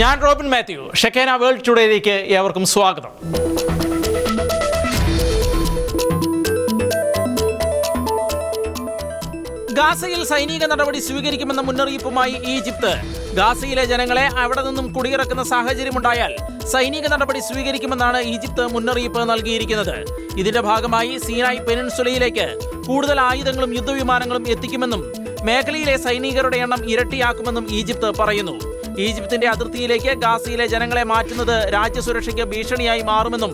ഞാൻ Robin Mathew. ഷെക്കേന world ടുഡേയിലേക്ക് ഏവർക്കും സ്വാഗതം. ഗാസയിൽ സൈനിക നടപടി സ്വീകരിക്കുമെന്ന മുന്നറിയിപ്പുമായി ഈജിപ്ത്. ഗാസയിലെ ജനങ്ങളെ അവിടെ നിന്നും കുടിയിറക്കുന്ന സാഹചര്യമുണ്ടായാൽ സൈനിക നടപടി സ്വീകരിക്കുമെന്നാണ് ഈജിപ്ത് മുന്നറിയിപ്പ് നൽകിയിരിക്കുന്നത്. ഇതിന്റെ ഭാഗമായി സീനായ് പെനിൻസുലയിലേക്ക് കൂടുതൽ ആയുധങ്ങളും യുദ്ധവിമാനങ്ങളും എത്തിക്കുമെന്നും മേഖലയിലെ സൈനികരുടെ എണ്ണം ഇരട്ടിയാക്കുമെന്നും ഈജിപ്ത് പറയുന്നു. ഈജിപ്തിന്റെ അതിർത്തിയിലേക്ക് ഗാസയിലെ ജനങ്ങളെ മാറ്റുന്നത് രാജ്യസുരക്ഷയ്ക്ക് ഭീഷണിയായി മാറുമെന്നും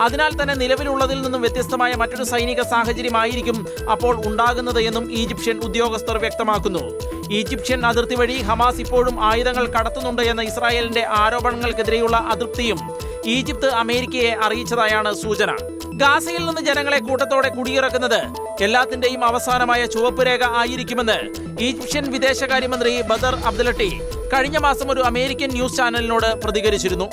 അതിനാൽ തന്നെ നിലവിലുള്ളതിൽ നിന്നും വ്യത്യസ്തമായ മറ്റൊരു സൈനിക സാഹചര്യമായിരിക്കും അപ്പോൾ ഉണ്ടാകുന്നത് എന്നും ഈജിപ്ഷ്യൻ ഉദ്യോഗസ്ഥർ വ്യക്തമാക്കുന്നു. ഈജിപ്ഷ്യൻ അതിർത്തി വഴി ഹമാസ് ഇപ്പോഴും ആയുധങ്ങൾ കടത്തുന്നുണ്ട് എന്ന ഇസ്രായേലിന്റെ ആരോപണങ്ങൾക്കെതിരെയുള്ള അതൃപ്തിയും ഈജിപ്ത് അമേരിക്കയെ അറിയിച്ചതായാണ് സൂചന. ഗാസയിൽ നിന്ന് ജനങ്ങളെ കൂട്ടത്തോടെ കുടിയിറക്കുന്നത് എല്ലാത്തിന്റെയും അവസാനമായ ചുവപ്പുരേഖ ആയിരിക്കുമെന്ന് ഈജിപ്ഷ്യൻ വിദേശകാര്യമന്ത്രി ബദർ അബ്ദലട്ടി കഴിഞ്ഞ മാസം ഒരു അമേരിക്കൻ ന്യൂസ് ചാനലിനോട് പ്രതികരിച്ചിരുന്നു.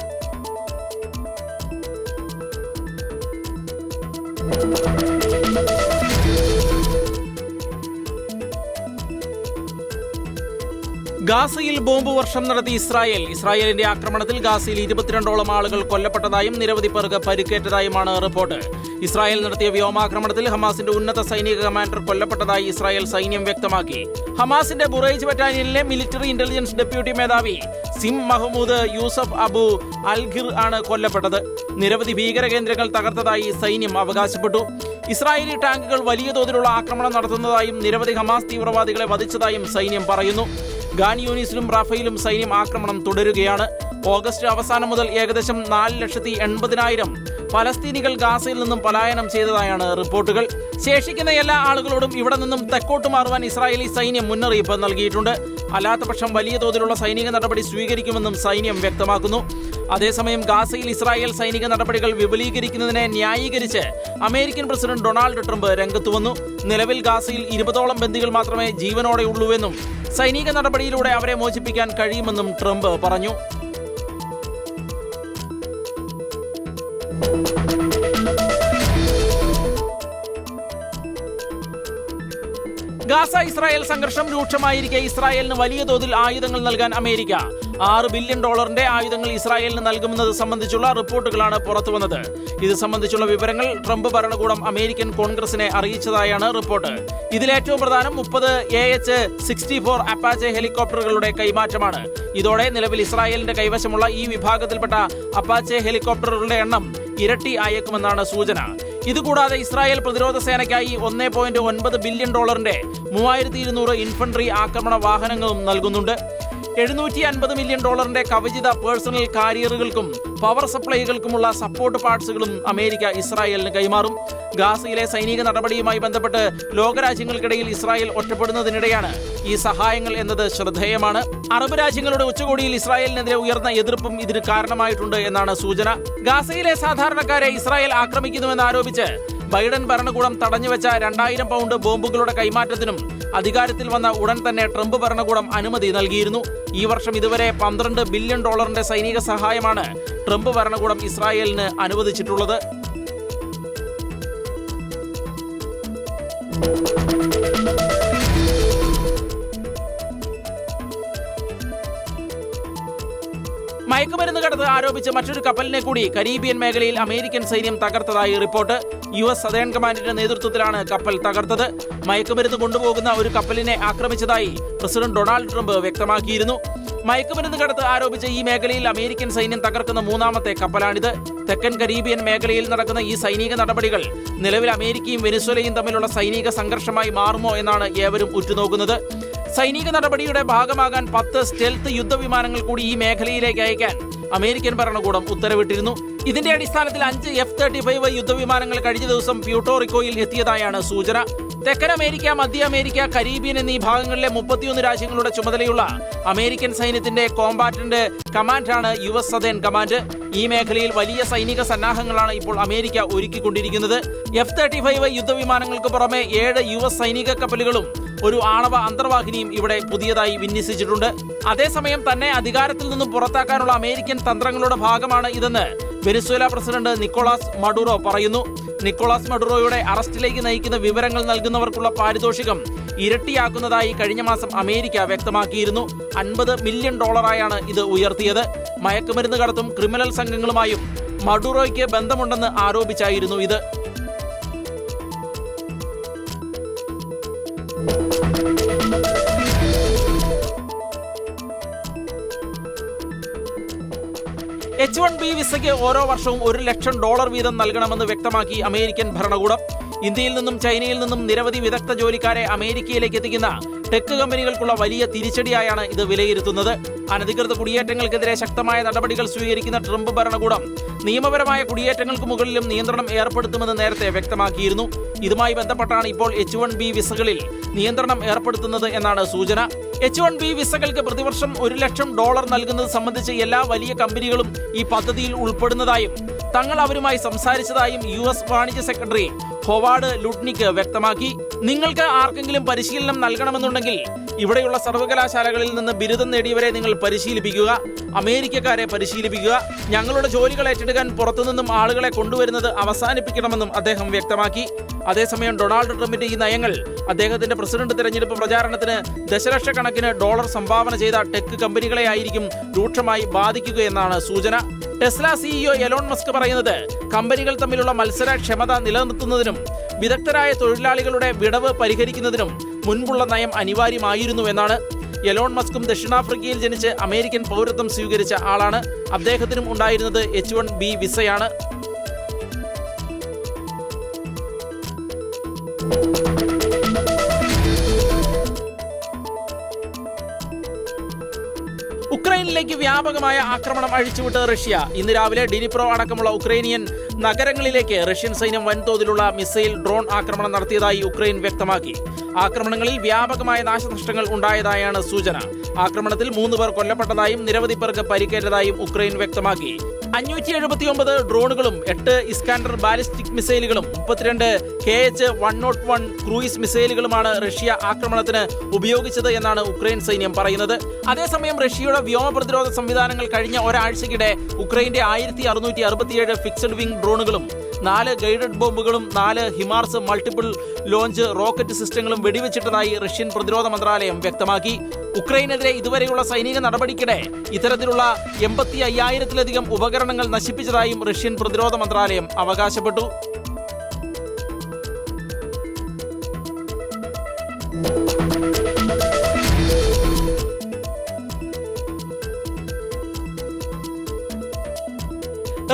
ഗാസയിൽ ബോംബ് വർഷം നടത്തി ഇസ്രായേലിന്റെ ആക്രമണത്തിൽ ഗാസയിൽ 22ഓളം ആളുകൾ കൊല്ലപ്പെട്ടതായും നിരവധി പേർക്ക് പരിക്കേറ്റതായുമാണ് റിപ്പോർട്ട്. ഇസ്രായേൽ നടത്തിയ വ്യോമാക്രമണത്തിൽ ഹമാസിന്റെ ഉന്നത സൈനിക കമാൻഡർ കൊല്ലപ്പെട്ടതായി ഇസ്രായേൽ സൈന്യം വ്യക്തമാക്കി. ഹമാസിന്റെ ബുറൈജ് ബറ്റാലിയനിലെ മിലിറ്ററി ഇന്റലിജൻസ് ഡെപ്യൂട്ടി മേധാവി സിം മഹ്മൂദ് യൂസഫ് അബു അൽഖിർ ആണ് കൊല്ലപ്പെട്ടത്. നിരവധി ഭീകര കേന്ദ്രങ്ങൾ തകർത്തതായി സൈന്യം അവകാശപ്പെട്ടു. ഇസ്രായേലി ടാങ്കുകൾ വലിയ തോതിലുള്ള ആക്രമണം നടത്തുന്നതായും നിരവധി ഹമാസ് തീവ്രവാദികളെ വധിച്ചതായും സൈന്യം പറയുന്നു. ഖാൻ യൂനിസിലും റാഫയിലും സൈന്യം ആക്രമണം തുടരുകയാണ്. ഓഗസ്റ്റ് അവസാനം മുതൽ ഏകദേശം 4,80,000 പലസ്തീനികൾ ഗാസയിൽ നിന്നും പലായനം ചെയ്തതായാണ് റിപ്പോർട്ടുകൾ. ശേഷിക്കുന്ന എല്ലാ ആളുകളോടും ഇവിടെ നിന്നും തെക്കോട്ട് മാറുവാൻ ഇസ്രായേലി സൈന്യം മുന്നറിയിപ്പ് നൽകിയിട്ടുണ്ട്. അല്ലാത്തപക്ഷം വലിയ തോതിലുള്ള സൈനിക നടപടി സ്വീകരിക്കുമെന്നും സൈന്യം വ്യക്തമാക്കുന്നു. അതേസമയം ഗാസയിൽ ഇസ്രായേൽ സൈനിക നടപടികൾ വിപുലീകരിക്കുന്നതിനെ ന്യായീകരിച്ച് അമേരിക്കൻ പ്രസിഡന്റ് ഡൊണാൾഡ് ട്രംപ് രംഗത്ത് വന്നു. നിലവിൽ ഗാസയിൽ 20ഓളം ബന്ദികൾ മാത്രമേ ജീവനോടെയുള്ളൂവെന്നും സൈനിക നടപടിയിലൂടെ അവരെ മോചിപ്പിക്കാൻ കഴിയുമെന്നും ട്രംപ് പറഞ്ഞു. ഗാസ ഇസ്രായേൽ സംഘർഷം രൂക്ഷമായിരിക്കെ ഇസ്രായേലിന് വലിയ തോതിൽ ആയുധങ്ങൾ നൽകാൻ അമേരിക്ക $6 ബില്യൺ ആയുധങ്ങൾ ഇസ്രായേലിന് നൽകുമെന്നത് സംബന്ധിച്ചുള്ള റിപ്പോർട്ടുകളാണ് പുറത്തുവന്നത്. ഇത് സംബന്ധിച്ചുള്ള വിവരങ്ങൾ ട്രംപ് ഭരണകൂടം അമേരിക്കൻ കോൺഗ്രസിനെ അറിയിച്ചതായാണ് റിപ്പോർട്ട്. ഇതിലേറ്റവും പ്രധാനം 30 AH-64 അപ്പാച്ചെ ഹെലികോപ്റ്ററുകളുടെ കൈമാറ്റമാണ്. ഇതോടെ നിലവിൽ ഇസ്രായേലിന്റെ കൈവശമുള്ള ഈ വിഭാഗത്തിൽപ്പെട്ട അപ്പാച്ചെ ഹെലികോപ്റ്ററുകളുടെ എണ്ണം ഇരട്ടി ആയേക്കുമെന്നാണ് സൂചന. ഇതുകൂടാതെ ഇസ്രായേൽ പ്രതിരോധ സേനയ്ക്കായി $1.9 ബില്യൺ 3200 ഇൻഫൻട്രി ആക്രമണ വാഹനങ്ങളും നൽകുന്നുണ്ട്. $750 മില്യൺ കവചിത പേഴ്സണൽ കാരിയറുകൾക്കും പവർ സപ്ലൈകൾക്കുമുള്ള സപ്പോർട്ട് പാർട്സുകളും അമേരിക്ക ഇസ്രായേലിന് കൈമാറും. ഗാസയിലെ സൈനിക നടപടിയുമായി ബന്ധപ്പെട്ട് ലോകരാജ്യങ്ങൾക്കിടയിൽ ഇസ്രായേൽ ഒറ്റപ്പെടുന്നതിനിടെയാണ് ഈ സഹായങ്ങൾ എന്നത് ശ്രദ്ധേയമാണ്. അറബ് രാജ്യങ്ങളുടെ ഉച്ചകോടിയിൽ ഇസ്രായേലിനെതിരെ ഉയർന്ന എതിർപ്പും ഇതിന് കാരണമായിട്ടുണ്ട് എന്നാണ് സൂചന. ഗാസയിലെ സാധാരണക്കാരെ ഇസ്രായേൽ ആക്രമിക്കുന്നുവെന്നാരോപിച്ച് ബൈഡൻ ഭരണകൂടം തടഞ്ഞുവെച്ച 2000 പൗണ്ട് ബോംബുകളുടെ കൈമാറ്റത്തിനും അധികാരത്തിൽ വന്ന ഉടൻ തന്നെ ട്രംപ് ഭരണകൂടം അനുമതി നൽകിയിരുന്നു. ഈ വർഷം ഇതുവരെ $12 ബില്യൺ സൈനിക സഹായമാണ് ട്രംപ് ഭരണകൂടം ഇസ്രായേലിന് അനുവദിച്ചിട്ടുള്ളത്. മയക്കുമരുന്ന് കടത്ത് ആരോപിച്ച് മറ്റൊരു കപ്പലിനെ കൂടി കരീബിയൻ മേഖലയിൽ അമേരിക്കൻ സൈന്യം തകർത്തതായി റിപ്പോർട്ട്. US സദേൺ കമാൻഡിന്റെ നേതൃത്വത്തിലാണ് കപ്പൽ തകർത്തത്. മയക്കുമരുന്ന് കൊണ്ടുപോകുന്ന ഒരു കപ്പലിനെ ആക്രമിച്ചതായി പ്രസിഡന്റ് ഡൊണാൾഡ് ട്രംപ് വ്യക്തമാക്കിയിരുന്നു. മയക്കുമരുന്ന് കടത്ത് ആരോപിച്ച് ഈ മേഖലയിൽ അമേരിക്കൻ സൈന്യം തകർക്കുന്ന 3ാമത്തെ കപ്പലാണിത്. തെക്കൻ കരീബിയൻ മേഖലയിൽ നടക്കുന്ന ഈ സൈനിക നടപടികൾ നിലവിൽ അമേരിക്കയും വെനിസ്വേലയും തമ്മിലുള്ള സൈനിക സംഘർഷമായി മാറുമോ എന്നാണ് ഏവരും ഉറ്റുനോക്കുന്നത്. സൈനിക നടപടിയുടെ ഭാഗമാകാൻ 10 സ്റ്റെൽത്ത് യുദ്ധവിമാനങ്ങൾ കൂടി ഈ മേഖലയിലേക്ക് അയക്കാൻ അമേരിക്കൻ ഭരണകൂടം ഉത്തരവിട്ടിരുന്നു. ഇതിന്റെ അടിസ്ഥാനത്തിൽ 5 F-35 യുദ്ധവിമാനങ്ങൾ കഴിഞ്ഞ ദിവസം പ്യൂട്ടോറിക്കോയിൽ എത്തിയതായാണ് സൂചന. തെക്കൻ അമേരിക്ക, മധ്യ അമേരിക്ക, കരീബിയൻ എന്നീ ഭാഗങ്ങളിലെ 31 രാജ്യങ്ങളുടെ ചുമതലയുള്ള അമേരിക്കൻ സൈന്യത്തിന്റെ കോമ്പാറ്റന്റ് കമാൻഡാണ് US സദേൺ കമാൻഡ്. ഈ മേഖലയിൽ വലിയ സൈനിക സന്നാഹങ്ങളാണ് ഇപ്പോൾ അമേരിക്ക ഒരുക്കിക്കൊണ്ടിരിക്കുന്നത്. F-35 യുദ്ധവിമാനങ്ങൾക്ക് പുറമെ 7 US സൈനിക കപ്പലുകളും ഒരു ആണവ അന്തർവാഹിനിയും ഇവിടെ പുതിയതായി വിന്യസിച്ചിട്ടുണ്ട്. അതേസമയം തന്നെ അധികാരത്തിൽ നിന്നും പുറത്താക്കാനുള്ള അമേരിക്കൻ തന്ത്രങ്ങളുടെ ഭാഗമാണ് ഇതെന്ന് വെനിസ്വേല പ്രസിഡന്റ് നിക്കോളാസ് മഡുറോ പറയുന്നു. നിക്കോളാസ് മഡുറോയുടെ അറസ്റ്റിലേക്ക് നയിക്കുന്ന വിവരങ്ങൾ നൽകുന്നവർക്കുള്ള പാരിതോഷികം ഇരട്ടിയാക്കുന്നതായി കഴിഞ്ഞ മാസം അമേരിക്ക വ്യക്തമാക്കിയിരുന്നു. $50 മില്യൺ ഇത് ഉയർത്തിയത്. മയക്കുമരുന്ന് കടത്തും ക്രിമിനൽ സംഘങ്ങളുമായും മഡുറോയ്ക്ക് ബന്ധമുണ്ടെന്ന് ആരോപിച്ചായിരുന്നു ഇത്. H-1B വിസയ്ക്ക് ഓരോ വർഷവും $1 ലക്ഷം വീതം നൽകണമെന്ന് വ്യക്തമാക്കി അമേരിക്കൻ ഭരണകൂടം. ഇന്ത്യയിൽ നിന്നും ചൈനയിൽ നിന്നും നിരവധി വിദഗ്ധ ജോലിക്കാരെ അമേരിക്കയിലേക്ക് എത്തിക്കുന്ന ടെക് കമ്പനികൾക്കുള്ള വലിയ തിരിച്ചടിയായാണ് ഇത് വിലയിരുത്തുന്നത്. അനധികൃത കുടിയേറ്റങ്ങൾക്കെതിരെ ശക്തമായ നടപടികൾ സ്വീകരിക്കുന്ന ട്രംപ് ഭരണകൂടം നിയമപരമായ കുടിയേറ്റങ്ങൾക്ക് മുകളിലും നിയന്ത്രണം ഏർപ്പെടുത്തുമെന്ന് നേരത്തെ വ്യക്തമാക്കിയിരുന്നു. ഇതുമായി ബന്ധപ്പെട്ടാണ് ഇപ്പോൾ H-1B വിസകളിൽ നിയന്ത്രണം ഏർപ്പെടുത്തുന്നത് എന്നാണ് സൂചന. H-1B വിസകൾക്ക് പ്രതിവർഷം $1 ലക്ഷം നൽകുന്നത് സംബന്ധിച്ച് എല്ലാ വലിയ കമ്പനികളും ഈ പദ്ധതിയിൽ ഉൾപ്പെടുന്നതായും തങ്ങൾ അവരുമായി സംസാരിച്ചതായും US വാണിജ്യ സെക്രട്ടറി ഹൊവാർഡ് ലുട്നിക്ക് വ്യക്തമാക്കി. നിങ്ങൾക്ക് ആർക്കെങ്കിലും പരിശീലനം നൽകണമെന്നുണ്ടെങ്കിൽ ഇവിടെയുള്ള സർവകലാശാലകളിൽ നിന്ന് ബിരുദം നേടിയവരെ നിങ്ങൾ പരിശീലിപ്പിക്കുക, അമേരിക്കക്കാരെ പരിശീലിപ്പിക്കുക. ഞങ്ങളുടെ ജോലികൾ ഏറ്റെടുക്കാൻ പുറത്തുനിന്നും ആളുകളെ കൊണ്ടുവരുന്നത് അവസാനിപ്പിക്കണമെന്നും അദ്ദേഹം വ്യക്തമാക്കി. അതേസമയം ഡൊണാൾഡ് ട്രംപിന്റെ ഈ നയങ്ങൾ അദ്ദേഹത്തിന്റെ പ്രസിഡന്റ് തെരഞ്ഞെടുപ്പ് പ്രചാരണത്തിന് ദശലക്ഷക്കണക്കിന് ഡോളർ സംഭാവന ചെയ്ത ടെക് കമ്പനികളെ ആയിരിക്കും രൂക്ഷമായി ബാധിക്കുകയെന്നാണ് സൂചന. ടെസ്ല CEO എലോൺ മസ്ക് പറയുന്നത് കമ്പനികൾ തമ്മിലുള്ള മത്സരക്ഷമത നിലനിർത്തുന്നതിനും വിദഗ്ധരായ തൊഴിലാളികളുടെ വിടവ് പരിഹരിക്കുന്നതിനും മുൻപുള്ള നയം അനിവാര്യമായിരുന്നു എന്നാണ്. എലോൺ മസ്കും ദക്ഷിണാഫ്രിക്കയിൽ ജനിച്ച് അമേരിക്കൻ പൗരത്വം സ്വീകരിച്ച ആളാണ്. അദ്ദേഹത്തിനും ഉണ്ടായിരുന്നത് H-1B വിസയാണ്. ഉക്രൈനിലേക്ക് വ്യാപകമായ ആക്രമണം അഴിച്ചുവിട്ട് റഷ്യ. ഇന്ന് രാവിലെ ഡിനിപ്രോ അടക്കമുള്ള ഉക്രൈനിയൻ നഗരങ്ങളിലേക്ക് റഷ്യൻ സൈന്യം വൻതോതിലുള്ള മിസൈൽ ഡ്രോൺ ആക്രമണം നടത്തിയതായി ഉക്രൈൻ വ്യക്തമാക്കി. ആക്രമണങ്ങളിൽ വ്യാപകമായ നാശനഷ്ടങ്ങൾ ഉണ്ടായതായാണ് സൂചന. ആക്രമണത്തിൽ 3 പേർ കൊല്ലപ്പെട്ടതായും നിരവധി പേർക്ക് പരിക്കേറ്റതായും ഉക്രൈൻ വ്യക്തമാക്കി. 579 ഡ്രോണുകളും 8 ഇസ്കാൻഡർ ബാലിസ്റ്റിക് മിസൈലുകളും 32 KH-101 ക്രൂയിസ് മിസൈലുകളുമാണ് റഷ്യ ആക്രമണത്തിന് ഉപയോഗിച്ചത് എന്നാണ് ഉക്രൈൻ സൈന്യം പറയുന്നത്. അതേസമയം റഷ്യയുടെ വ്യോമ പ്രതിരോധ സംവിധാനങ്ങൾ കഴിഞ്ഞ ഒരാഴ്ചക്കിടെ ഉക്രൈന്റെ 1667 ഫിക്സഡ് വിംഗ് ഡ്രോണുകളും 4 ഗൈഡഡ് ബോംബുകളും 4 ഹിമാർസ് മൾട്ടിപ്പിൾ ലോഞ്ച് റോക്കറ്റ് സിസ്റ്റങ്ങളും വെടിവെച്ചിട്ടതായി റഷ്യൻ പ്രതിരോധ മന്ത്രാലയം വ്യക്തമാക്കി. ഉക്രൈനെതിരെ ഇതുവരെയുള്ള സൈനിക നടപടിക്കിടെ ഇത്തരത്തിലുള്ള 85,000-ലധികം ഉപകരണങ്ങൾ നശിപ്പിച്ചതായും റഷ്യൻ പ്രതിരോധ മന്ത്രാലയം അവകാശപ്പെട്ടു.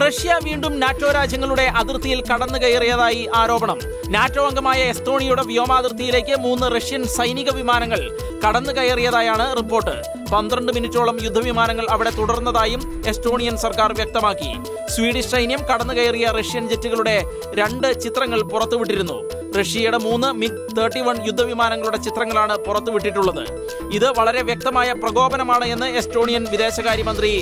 റഷ്യ വീണ്ടും നാറ്റോ രാജ്യങ്ങളുടെ അതിർത്തിയിൽ കടന്നു കയറിയതായി ആരോപണം. നാറ്റോ അംഗമായ എസ്തോണിയയുടെ വ്യോമാതിർത്തിയിലേക്ക് 3 റഷ്യൻ സൈനിക വിമാനങ്ങൾ കടന്നു കയറിയതായാണ് റിപ്പോർട്ട്. 12 മിനിറ്റോളം യുദ്ധവിമാനങ്ങൾ അവിടെ തുടർന്നതായും എസ്റ്റോണിയൻ സർക്കാർ വ്യക്തമാക്കി. സ്വീഡിഷ് സൈന്യം കടന്നു കയറിയ റഷ്യൻ ജെറ്റുകളുടെ 2 ചിത്രങ്ങൾ പുറത്തുവിട്ടിരുന്നു. റഷ്യയുടെ 3 MiG-31 യുദ്ധവിമാനങ്ങളുടെ ചിത്രങ്ങളാണ് പുറത്തുവിട്ടിട്ടുള്ളത്. ഇത് വളരെ വ്യക്തമായ പ്രകോപനമാണ് എന്ന് എസ്റ്റോണിയൻ വിദേശകാര്യമന്ത്രി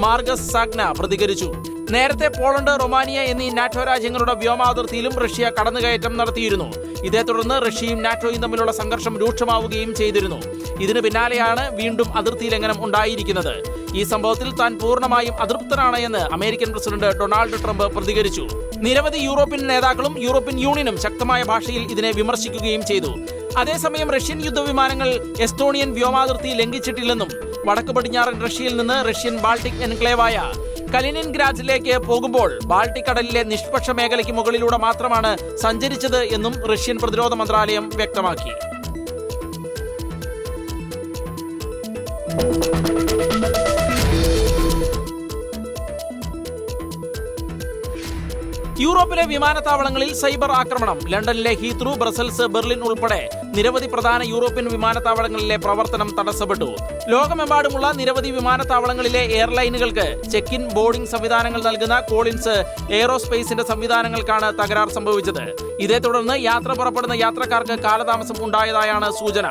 മാർഗസ് സാഗ്ന പ്രതികരിച്ചു. നേരത്തെ പോളണ്ട്, റൊമാനിയ എന്നീ നാറ്റോ രാജ്യങ്ങളുടെ വ്യോമാതിർത്തിയിലും റഷ്യ കടന്നുകയറ്റം നടത്തിയിരുന്നു. ഇതേ തുടർന്ന് റഷ്യയും നാറ്റോയും തമ്മിലുള്ള സംഘർഷം രൂക്ഷമാവുകയും ചെയ്തിരുന്നു. ഇതിന് പിന്നാലെയാണ് വീണ്ടും അതിർത്തി ലംഘനം ഉണ്ടായിരിക്കുന്നത്. ഈ സംഭവത്തിൽ താൻ പൂർണ്ണമായും അതൃപ്തനാണ് എന്ന് അമേരിക്കൻ പ്രസിഡന്റ് ഡൊണാൾഡ് ട്രംപ് പ്രതികരിച്ചു. നിരവധി യൂറോപ്യൻ നേതാക്കളും യൂറോപ്യൻ യൂണിയനും ശക്തമായ ഭാഷയിൽ ഇതിനെ വിമർശിക്കുകയും ചെയ്തു. അതേസമയം റഷ്യൻ യുദ്ധവിമാനങ്ങൾ എസ്തോണിയൻ വ്യോമാതിർത്തി ലംഘിച്ചിട്ടില്ലെന്നും വടക്ക് പടിഞ്ഞാറൻ റഷ്യയിൽ നിന്ന് റഷ്യൻ ബാൾട്ടിക് എൻക്ലേവായ കലിനിൻഗ്രാഡിലേക്ക് പോകുമ്പോൾ ബാൾട്ടിക് കടലിലെ നിഷ്പക്ഷ മേഖലയ്ക്ക് മുകളിലൂടെ മാത്രമാണ് സഞ്ചരിച്ചത് എന്നും റഷ്യൻ പ്രതിരോധ മന്ത്രാലയം വ്യക്തമാക്കി. യൂറോപ്പിലെ വിമാനത്താവളങ്ങളിൽ സൈബർ ആക്രമണം. ലണ്ടനിലെ ഹീത്രൂ, ബ്രസൽസ്, ബെർലിൻ ഉൾപ്പെടെ നിരവധി പ്രധാന യൂറോപ്യൻ വിമാനത്താവളങ്ങളിലെ പ്രവർത്തനം തടസ്സപ്പെട്ടു. ലോകമെമ്പാടുമുള്ള നിരവധി വിമാനത്താവളങ്ങളിലെ എയർലൈനുകൾക്ക് ചെക്ക് ഇൻ ബോർഡിംഗ് സംവിധാനങ്ങൾ നൽകുന്ന കോളിൻസ് എയ്റോസ്പേസിന്റെ സംവിധാനങ്ങൾക്കാണ് തകരാർ സംഭവിച്ചത്. ഇതേ തുടർന്ന് യാത്ര പുറപ്പെടുന്ന യാത്രക്കാർക്ക് കാലതാമസം ഉണ്ടായതായാണ് സൂചന.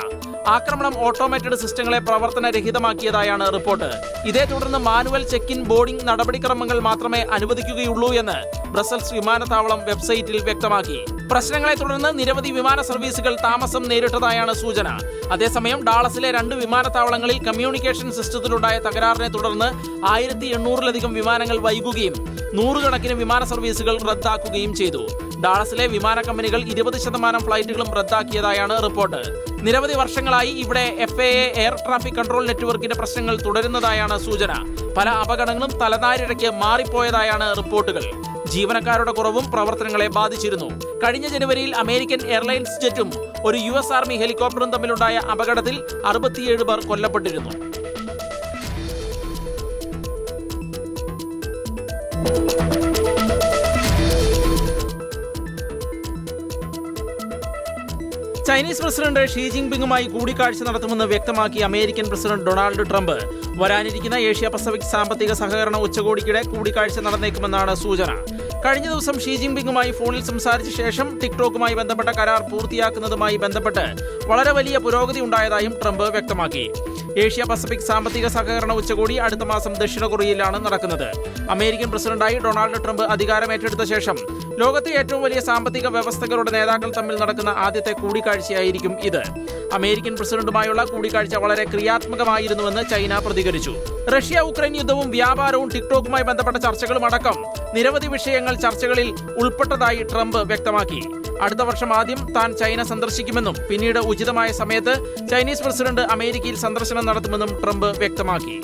ആക്രമണം ഓട്ടോമേറ്റഡ് സിസ്റ്റങ്ങളെ പ്രവർത്തനരഹിതമാക്കിയതായാണ് റിപ്പോർട്ട്. ഇതേ തുടർന്ന് മാനുവൽ ചെക്ക് ഇൻ ബോർഡിംഗ് നടപടിക്രമങ്ങൾ മാത്രമേ അനുവദിക്കുകയുള്ളൂ എന്ന് ബ്രസൽസ് വിമാനത്താവളം വെബ്സൈറ്റിൽ വ്യക്തമാക്കി. പ്രശ്നങ്ങളെ തുടർന്ന് നിരവധി വിമാന സർവീസുകൾ താമസം നേരിട്ടതായാണ് സൂചന. അതേസമയം ഡാളസിലെ 2 വിമാനത്താവളങ്ങളിൽ കമ്മ്യൂണിക്കേഷൻ സിസ്റ്റത്തിലുണ്ടായ തകരാറിനെ തുടർന്ന് 1800-ലധികം വിമാനങ്ങൾ വൈകുകയും 100 കണക്കിന് വിമാന സർവീസുകൾ റദ്ദാക്കുകയും ചെയ്തു. ഡാളസിലെ വിമാന കമ്പനികൾ 20% ഫ്ലൈറ്റുകളും റദ്ദാക്കിയതായാണ് റിപ്പോർട്ട്. നിരവധി വർഷങ്ങളായി ഇവിടെ FAA എയർ ട്രാഫിക് കൺട്രോൾ നെറ്റ്വർക്കിന്റെ പ്രശ്നങ്ങൾ തുടരുന്നതായാണ് സൂചന. പല അപകടങ്ങളും തലനാരിഴയ്ക്ക് മാറിപ്പോയതായാണ് റിപ്പോർട്ടുകൾ. ജീവനക്കാരുടെ കുറവും പ്രവർത്തനങ്ങളെ ബാധിച്ചിരുന്നു. കഴിഞ്ഞ ജനുവരിയിൽ അമേരിക്കൻ എയർലൈൻസ് ജെറ്റും ഒരു US ആർമി ഹെലികോപ്റ്ററും തമ്മിലുണ്ടായ അപകടത്തിൽ 67 പേർ കൊല്ലപ്പെട്ടിരുന്നു. ചൈനീസ് പ്രസിഡന്റ് ഷീ ജിൻപിങ്ങുമായി കൂടിക്കാഴ്ച നടത്തുമെന്ന് വ്യക്തമാക്കി അമേരിക്കൻ പ്രസിഡന്റ് ഡൊണാൾഡ് ട്രംപ്. വരാനിരിക്കുന്ന ഏഷ്യ പസഫിക് സാമ്പത്തിക സഹകരണ ഉച്ചകോടിക്കിടെ കൂടിക്കാഴ്ച നടന്നേക്കുമെന്നാണ് സൂചന. കഴിഞ്ഞ ദിവസം ഷീ ജിൻപിങ്ങുമായി ഫോണിൽ സംസാരിച്ച ശേഷം ടിക്ടോക്കുമായി ബന്ധപ്പെട്ട കരാർ പൂർത്തിയാക്കുന്നതുമായി ബന്ധപ്പെട്ട് വളരെ വലിയ പുരോഗതി ഉണ്ടായതായും ട്രംപ് വ്യക്തമാക്കി. ഏഷ്യ പസഫിക് സാമ്പത്തിക സഹകരണ ഉച്ചകോടി അടുത്ത മാസം ദക്ഷിണ കൊറിയയിലാണ് നടക്കുന്നത്. അമേരിക്കൻ പ്രസിഡന്റായി ഡൊണാൾഡ് ട്രംപ് അധികാരമേറ്റെടുത്ത ശേഷം ലോകത്തെ ഏറ്റവും വലിയ സാമ്പത്തിക വ്യവസ്ഥകളുടെ നേതാക്കൾ തമ്മിൽ നടക്കുന്ന ആദ്യത്തെ കൂടിക്കാഴ്ചയായിരിക്കും ഇത്. അമേരിക്കൻ പ്രസിഡന്റുമായുള്ള കൂടിക്കാഴ്ച വളരെ ക്രിയാത്മകമായിരുന്നുവെന്ന് ചൈന പ്രതികരിച്ചു. റഷ്യ ഉക്രൈൻ യുദ്ധവും വ്യാപാരവും ടിക്ടോക്കുമായി ബന്ധപ്പെട്ട ചർച്ചകളും അടക്കം നിരവധി വിഷയങ്ങൾ ചർച്ചകളിൽ ഉൾപ്പെട്ടതായി ട്രംപ് വ്യക്തമാക്കി. അടുത്ത വർഷം ആദ്യം താൻ ചൈന സന്ദർശിക്കുമെന്നും പിന്നീട് ഉചിതമായ സമയത്ത് ചൈനീസ് പ്രസിഡന്റ് അമേരിക്കയിൽ സന്ദർശനം നടത്തുമെന്നും ട്രംപ് വ്യക്തമാക്കി.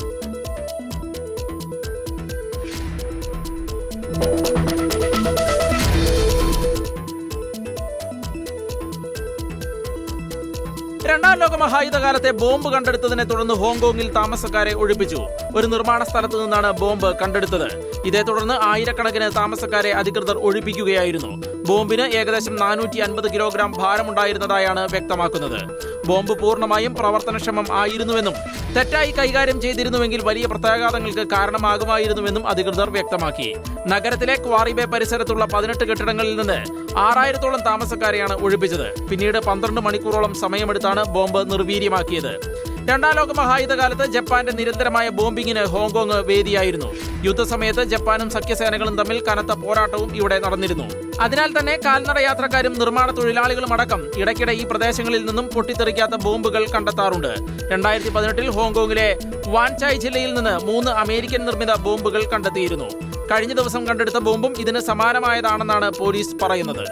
രണ്ടാം ലോക മഹായുദ്ധകാലത്തെ ബോംബ് കണ്ടെടുത്തതിനെ തുടർന്ന് ഹോങ്കോങ്ങിൽ താമസക്കാരെ ഒഴിപ്പിച്ചു. ഒരു നിർമ്മാണ സ്ഥലത്ത് നിന്നാണ് ബോംബ് കണ്ടെടുത്തത്. ഇതേ തുടർന്ന് ആയിരക്കണക്കിന് താമസക്കാരെ അധികൃതർ ഒഴിപ്പിക്കുകയായിരുന്നു. ബോംബിന് ഏകദേശം 450 കിലോഗ്രാം ഭാരമുണ്ടായിരുന്നതായാണ് വ്യക്തമാക്കുന്നത്. ബോംബ് പൂർണ്ണമായും പ്രവർത്തനക്ഷമം ആയിരുന്നുവെന്നും തെറ്റായി കൈകാര്യം ചെയ്തിരുന്നുവെങ്കിൽ വലിയ പ്രത്യാഘാതങ്ങൾക്ക് കാരണമാകുമായിരുന്നുവെന്നും അധികൃതർ വ്യക്തമാക്കി. നഗരത്തിലെ ക്വാറിബേ പരിസരത്തുള്ള 18 കെട്ടിടങ്ങളിൽ നിന്ന് 6000-ഓളം താമസക്കാരെയാണ് ഒഴിപ്പിച്ചത്. പിന്നീട് 12 മണിക്കൂറോളം സമയമെടുത്താണ് ബോംബ് നിർവീര്യമാക്കിയത്. രണ്ടാം ലോക മഹായുദ്ധകാലത്ത് ജപ്പാന്റെ നിരന്തരമായ ബോംബിങ്ങിന് ഹോങ്കോങ് വേദിയായിരുന്നു. യുദ്ധസമയത്ത് ജപ്പാനും സഖ്യസേനകളും തമ്മിൽ കനത്ത പോരാട്ടവും ഇവിടെ നടന്നിരുന്നു. അതിനാൽ തന്നെ കാൽനട യാത്രക്കാരും നിർമ്മാണ തൊഴിലാളികളും അടക്കം ഇടയ്ക്കിടെ ഈ പ്രദേശങ്ങളിൽ നിന്നും പൊട്ടിത്തെറിക്കാത്ത ബോംബുകൾ കണ്ടെത്താറുണ്ട്. 2018-ൽ ഹോങ്കോങ്ങിലെ വാൻചായ് ജില്ലയിൽ നിന്ന് 3 അമേരിക്കൻ നിർമ്മിത ബോംബുകൾ കണ്ടെത്തിയിരുന്നു. കഴിഞ്ഞ ദിവസം കണ്ടെടുത്ത ബോംബും ഇതിന് സമാനമായതാണെന്നാണ് പോലീസ് പറയുന്നത്.